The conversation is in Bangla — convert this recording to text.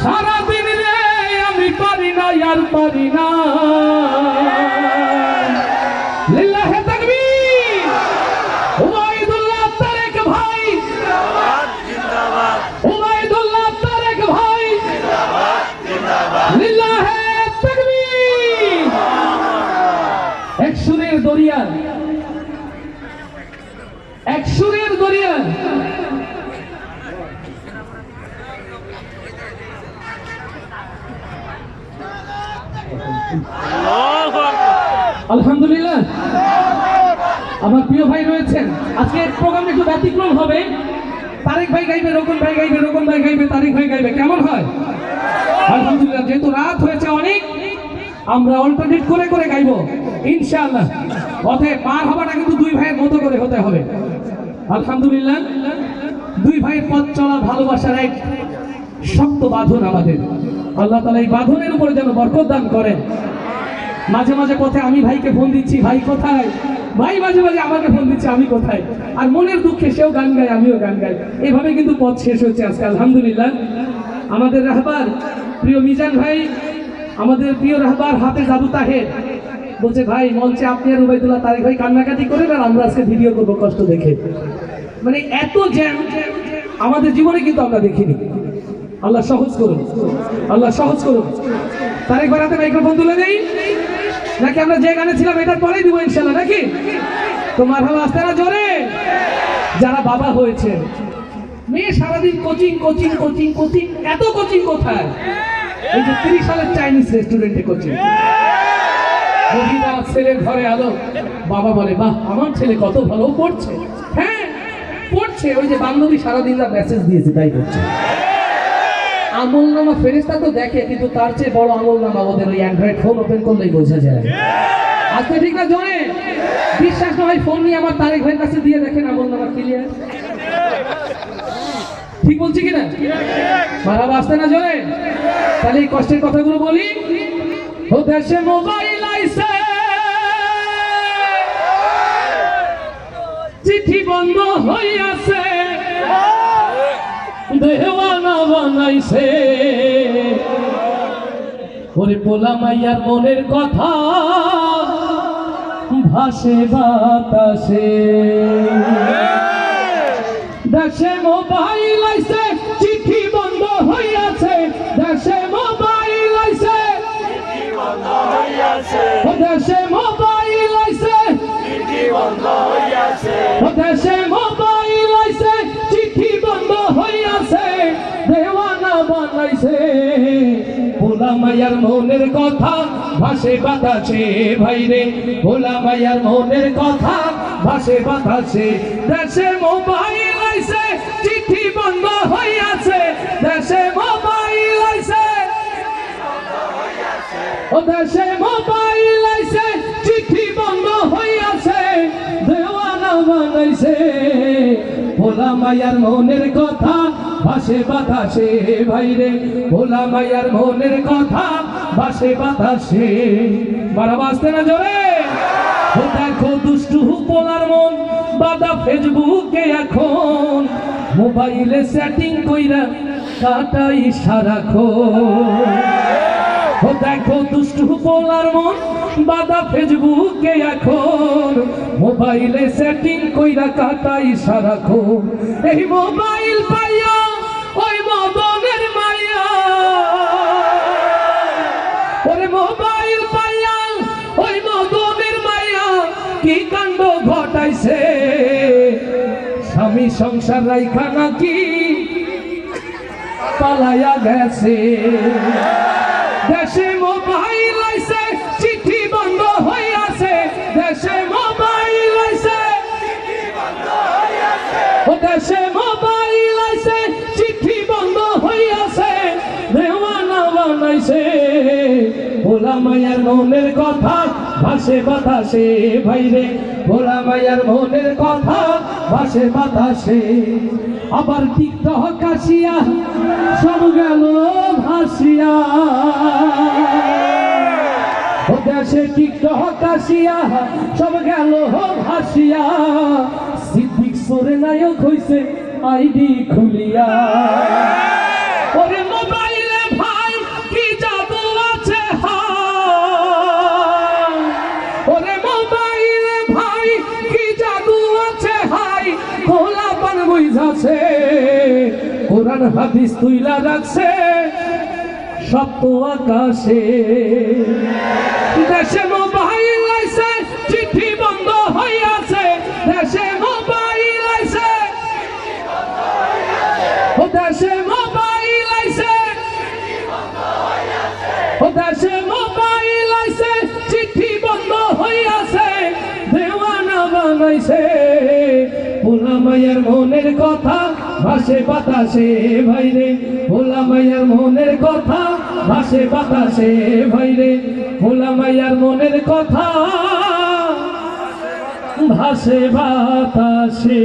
সারাদিন রে আমি পারি না আর পারি না। লিল্লাহে তাকবীর। উবাইদুল্লাহ তারেক ভাই জিন্দাবাদ জিন্দাবাদ। উবাইদুল্লাহ তারেক ভাই জিন্দাবাদ জিন্দাবাদ। লিল্লাহে তাকবীর। এক সুরের দরিয়া, এক সুরের দরিয়া। আলহামদুলিল্লাহ। আমার প্রিয় ভাই রয়েছেন, আজকে প্রোগ্রাম একটু ব্যতিক্রম হবে। তারেক ভাই গাইবে, রোকন ভাই গাইবে, রোকন ভাই গাইবে, তারেক ভাই গাইবে, কেমন হয়? আলহামদুলিল্লাহ। যেহেতু রাত হয়েছে অনেক, আমরা অল্টারনেট করে করে গাইবো ইনশাআল্লাহ। অতএব পার হওয়াটা কিন্তু দুই ভাইয়ের মতো করে হতে হবে। আলহামদুলিল্লাহ। দুই ভাইয়ের পথ চলা ভালোবাসার এক শক্ত বাঁধন আমাদের। আল্লাহ তাআলা এই বাঁধনের উপরে যেন বরকত দান করেন। মাঝে মাঝে পথে আমি ভাইকে ফোন দিচ্ছি, ভাই কোথায়? ভাই মাঝে মাঝে আমাকে ফোন দিচ্ছে, আমি কোথায়? আর মনের দুঃখে সেও গান গায়, আমিও গান গাই। এভাবে কিন্তু পথ শেষ হয়েছে আজকে আলহামদুলিল্লাহ। আমাদের রাহবার প্রিয় মিজান ভাই, আমাদের প্রিয় রাহবার হাফেজ আবু তাহের বলছে, ভাই মঞ্চে আপনি আর উবাইদুল্লাহ তারেক ভাই কান্নাকাটি করেন আর আমরা আজকে ভিডিও করবো কষ্ট দেখে। মানে এত জ্যাম আমাদের জীবনে কিন্তু আমরা দেখিনি। আল্লাহ সহজ করুন, আল্লাহ সহজ করুন। তারেক ভাই হাতে মাইক্রোফোন তুলে দেই নাকি আমরা যে গানে ছিলাম এটার পরেই দিব ইনশাআল্লাহ, নাকি? তো মারহাবা, আসতে না জোরে। যারা বাবা হয়েছে, মেয়ে সারাদিন কোচিং কোচিং কোচিং কোচিং, এত কোচিং কোথায়? এই যে 30 সালের চাইনিজ রেস্টুরেন্টে কোচিং। মহিলা ছেলের ঘরে আলো, বাবা বলে বাহ আমার ছেলে কত ভালো পড়ছে। হ্যাঁ পড়ছে, ওই যে বান্ধবী সারাদিন যা মেসেজ দিয়েছে তাই করছে। আমলনামা ফেরেশতা তো দেখে, কিন্তু তার চেয়ে বড় আমলনামা ওদের ওই অ্যান্ড্রয়েড ফোন ওপেন করলেই বোঝা যায়। আজকে ঠিক না জোরে? বিশ্বাস না হয় ফোন নিয়ে আমার তারেক ভাইয়ের কাছে দিয়ে দেখেন, আমলনামা ক্লিয়ার। ঠিক বলছি কিনা? মারাবা, আসতে না জোরে। তাহলে এই কষ্টের কথাগুলো বলি। ও দেশে মোবাইল আইছে, চিঠি বন্ধ হইয়াছে, দেওয়ানা বানাইছে। ওরে পোলা মাইয়ার মনের কথা ভাসে বাতাসে। দেশে মোবাইল আইছে, চিঠি বন্ধ হইয়াছে, দেশে মোবাইল আইছে, চিঠি বন্ধ হইয়াছে, দেশে মোবাইল আইছে, চিঠি বন্ধ হইয়াছে, দেশে মোবাইল আইছে, চিঠি বন্ধ হইয়াছে, দেওয়ানা বানাইছে। ভোলা মাইয়ার মনের কথা ভাসে বাতাসে, ভাইরে ভোলা মাইয়ার মনের কথা ভাসে বাতাসে। দেশে মোবাইল আইছে, চিঠি বন্ধ হইয়াছে, দেশে মোবাইল আইছে, ও দেশে মোবাইল আইছে, চিঠি বন্ধ হইয়াছে, দেওয়ানা বানাইছে। ভোলা মাইয়ার মনের কথা ভাসে বাতাসে, ভাইরে ভোলা মাইয়ার মনের কথা ভাসে বাতাসে। মারাবা, আসতে না জোরে। ও দেখো দুষ্টু পোলার মন বাদা ফেসবুকে এখন, মোবাইলে সেটিং কইরা কাটাই সারাক্ষণ। ও দেখো দুষ্টু পোলার মন বাদা ফেসবুকে এখন, মোবাইলে সেটিং কইরা কাটাই সারাক্ষণ। এই মোবাইল পাইয়া ওই মদনের মাইয়া, ওরে মোবাইল পাইয়া ওই মদনের মাইয়া কি কাণ্ড ঘটাইছে। স্বামী সংসার রাইখা নাকি পালাইয়া গেছে। দেশে মোবাইল আইছে, চিঠি বন্ধ হইয়াছে, দেশে মোবাইল আইছে, চিঠি বন্ধ হইয়াছে, ও দেশে মোবাইল আইছে, চিঠি বন্ধ হইয়াছে, দেওয়ানা বানাইছে। ভোলা মাইয়ার মনের কথা ভাসে বাতাসে, ভাইরে ভোলা মাইয়ার মনের কথা ভাসে বাতাসে। আবার টিকটক আসিয়া সব গেল ভাসিয়া, ও দেশে টিকটক আসিয়া সব গেল ভাসিয়া। সিদ্দিক সোরে নায়ক হইছে আইডি খুলিয়া, ওরে মোবাইলে কোরআন হাদিস তুইলা রাখছে সপ্ত আকাশে। দেশে মোবাইল আইছে চিঠি বন্ধ হইয়াছে, দেশে মোবাইল আইছে, ও দেশে মোবাইল আইছে, ও দেশে মোবাইল আইছে চিঠি বন্ধ হইয়াছে, দেওয়ানা বানাইছে। ভোলা মায়ের মনের কথা ভাসে বাতাসে ভাইরে, ভোলা মায়ের মনের কথা ভাসে বাতাসে ভাইরে, ভোলা মায়ের মনের কথা ভাসে বাতাসে।